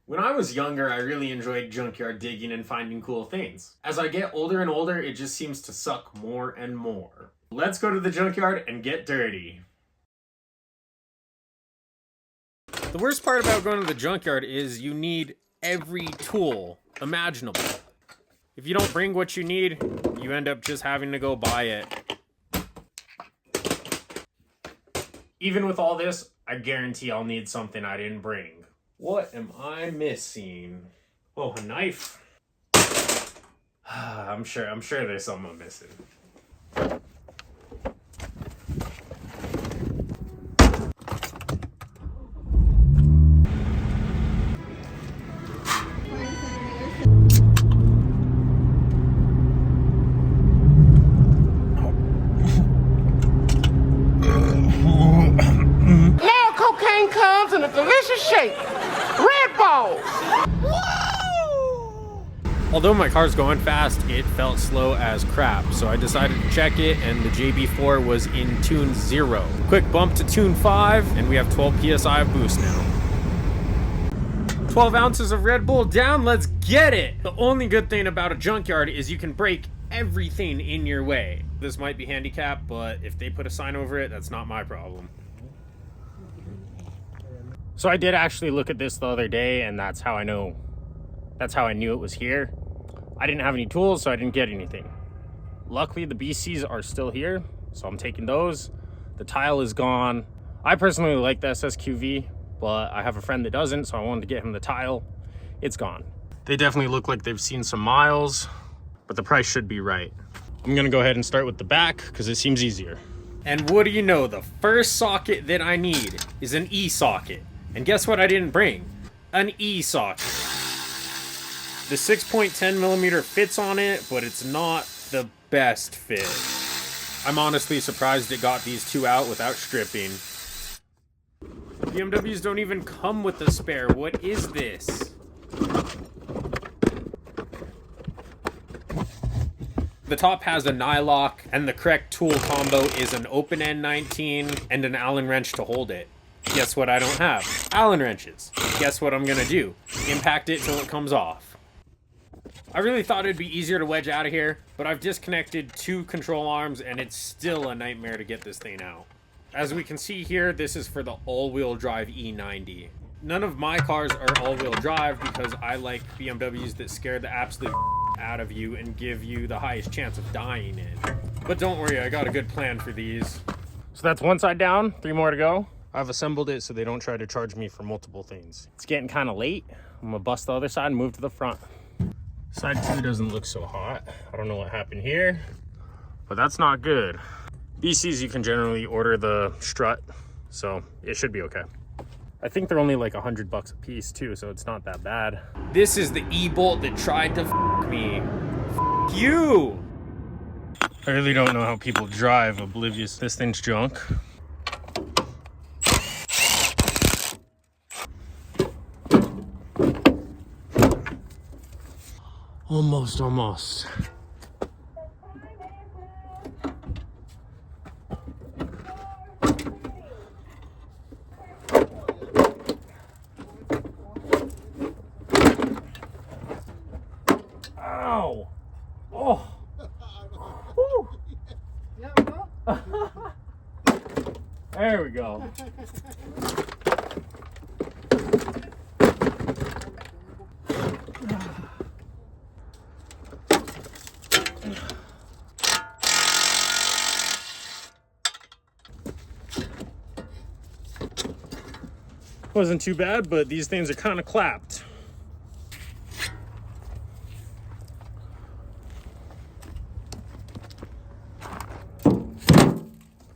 When I was younger, I really enjoyed junkyard digging and finding cool things. As I get older and older, it just seems to suck more and more. Let's go to the junkyard and get dirty. The worst part about going to the junkyard is you need every tool imaginable. If you don't bring what you need, you end up just having to go buy it. Even with all this, I guarantee I'll need something I didn't bring. What am I missing? Oh, a knife. I'm sure there's something I'm missing. Now cocaine comes in a delicious shape. Red balls. Although my car's going fast, it felt slow as crap, so I decided to check it, and the JB4 was in tune 0. Quick bump to tune 5, and we have 12 PSI of boost now. 12 ounces of Red Bull down, let's get it! The only good thing about a junkyard is you can break everything in your way. This might be handicapped, but if they put a sign over it, that's not my problem. So I did actually look at this the other day, and that's how I knew it was here. I didn't have any tools, so I didn't get anything. Luckily, the BCs are still here, so I'm taking those. The tile is gone. I personally like the SSQV, but I have a friend that doesn't, so I wanted to get him the tile. It's gone. They definitely look like they've seen some miles, but the price should be right. I'm gonna go ahead and start with the back, because it seems easier. And what do you know, the first socket that I need is an E-socket. And guess what I didn't bring? An E-socket. The 6.10 millimeter fits on it, but it's not the best fit. I'm honestly surprised it got these two out without stripping. BMWs don't even come with a spare. What is this? The top has a nylock, and the correct tool combo is an open end 19 and an Allen wrench to hold it. Guess what I don't have? Allen wrenches. Guess what I'm gonna do? Impact it till it comes off. I really thought it'd be easier to wedge out of here, but I've disconnected 2 control arms and it's still a nightmare to get this thing out. As we can see here, this is for the all-wheel drive E90. None of my cars are all-wheel drive because I like BMWs that scare the absolute out of you and give you the highest chance of dying in. But don't worry, I got a good plan for these. So that's one side down, 3 more to go. I've assembled it so they don't try to charge me for multiple things. It's getting kind of late. I'm gonna bust the other side and move to the front. Side 2 doesn't look so hot. I don't know what happened here, but that's not good. BCs, you can generally order the strut, so it should be okay. I think they're only like $100 a piece too, so it's not that bad. This is the E-bolt that tried to f me. F you! I really don't know how people drive oblivious. This thing's junk. Almost. Ow! Oh! Woo. There we go. Wasn't too bad, but these things are kind of clapped.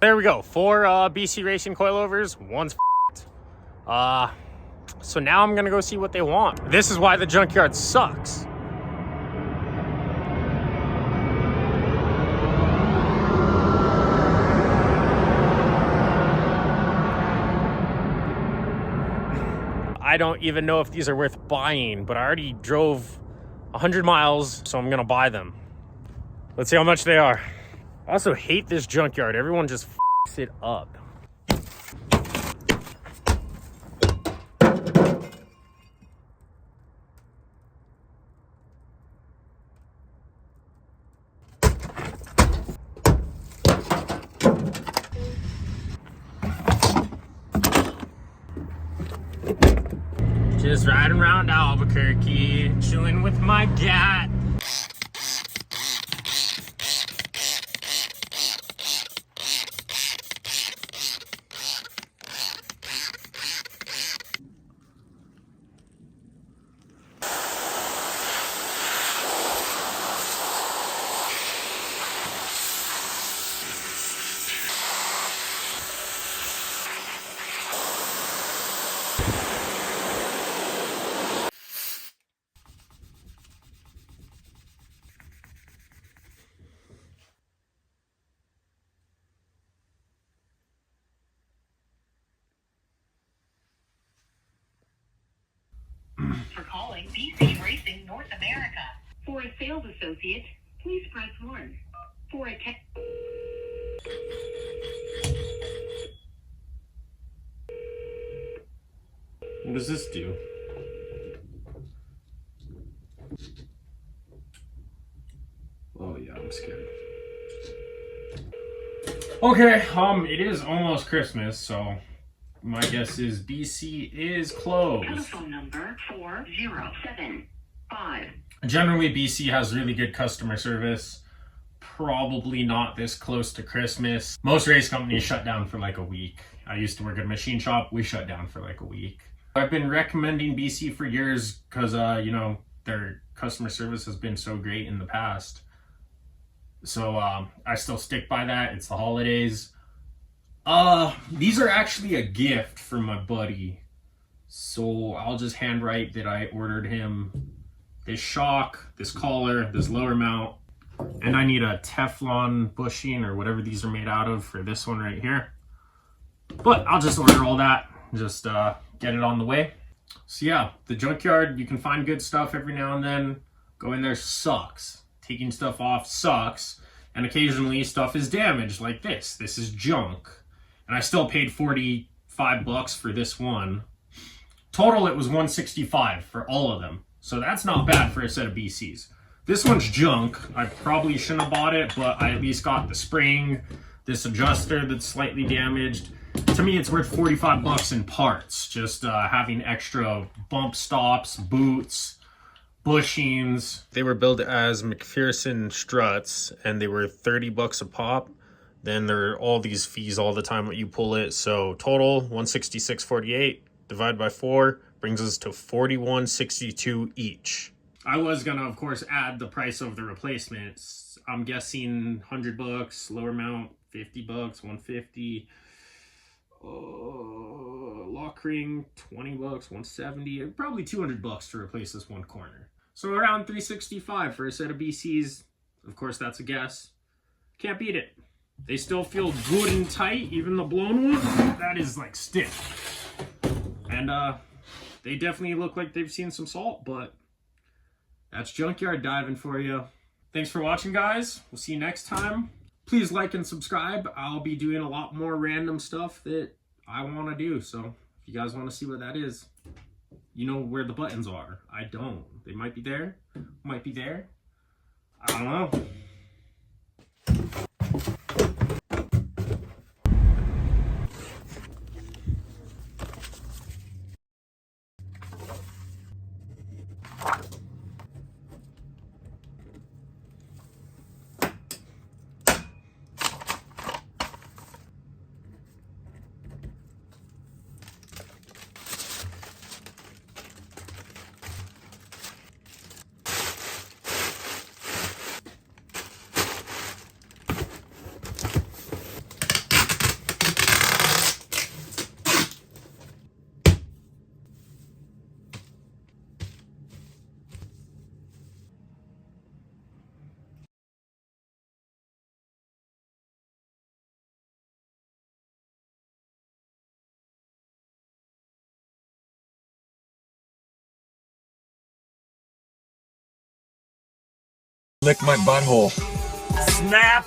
There we go. 4 BC Racing coilovers, one's so now I'm gonna go see what they want. This is why the junkyard sucks. I don't even know if these are worth buying, but I already drove 100 miles, so I'm gonna buy them. Let's see how much they are. I also hate this junkyard. Everyone just f***s it up. Just riding around Albuquerque, chilling with my gat. For calling BC Racing North America. For a sales associate, please press 1. For a tech... What does this do? Oh yeah, I'm scared. Okay, it is almost Christmas, so my guess is BC is closed. Telephone number 4075. Generally, BC has really good customer service. Probably not this close to Christmas. Most race companies shut down for like a week. I used to work at a machine shop. We shut down for like a week. I've been recommending BC for years because, you know, their customer service has been so great in the past. So I still stick by that. It's the holidays. These are actually a gift from my buddy. So I'll just handwrite that I ordered him this shock, this collar, this lower mount, and I need a Teflon bushing or whatever these are made out of for this one right here. But I'll just order all that, just get it on the way. So yeah, the Junkyard, you can find good stuff every now and then. Go in there sucks. Taking stuff off sucks. And occasionally stuff is damaged like this. This is junk. And I still paid $45 for this one. Total, it was $165 for all of them. So that's not bad for a set of BCs. This one's junk. I probably shouldn't have bought it, but I at least got the spring, this adjuster that's slightly damaged. To me, it's worth $45 in parts. Just having extra bump stops, boots, bushings. They were billed as McPherson struts, and they were $30 a pop. Then there are all these fees all the time when you pull it. So total $166.48 divided by 4 brings us to $41.62 each. I was gonna, of course, add the price of the replacements. I'm guessing $100, lower mount $50, $150. Lock ring $20, $170, probably $200 to replace this one corner. So around $365 for a set of BCs. Of course, that's a guess. Can't beat it. They still feel good and tight, even the blown one. That is like stiff. And they definitely look like they've seen some salt, but that's Junkyard diving for you. Thanks for watching, guys. We'll see you next time. Please like and subscribe. I'll be doing a lot more random stuff that I want to do. So if you guys want to see what that is, you know where the buttons are. I don't. They might be there. Might be there. I don't know. Lick my butthole. Snap!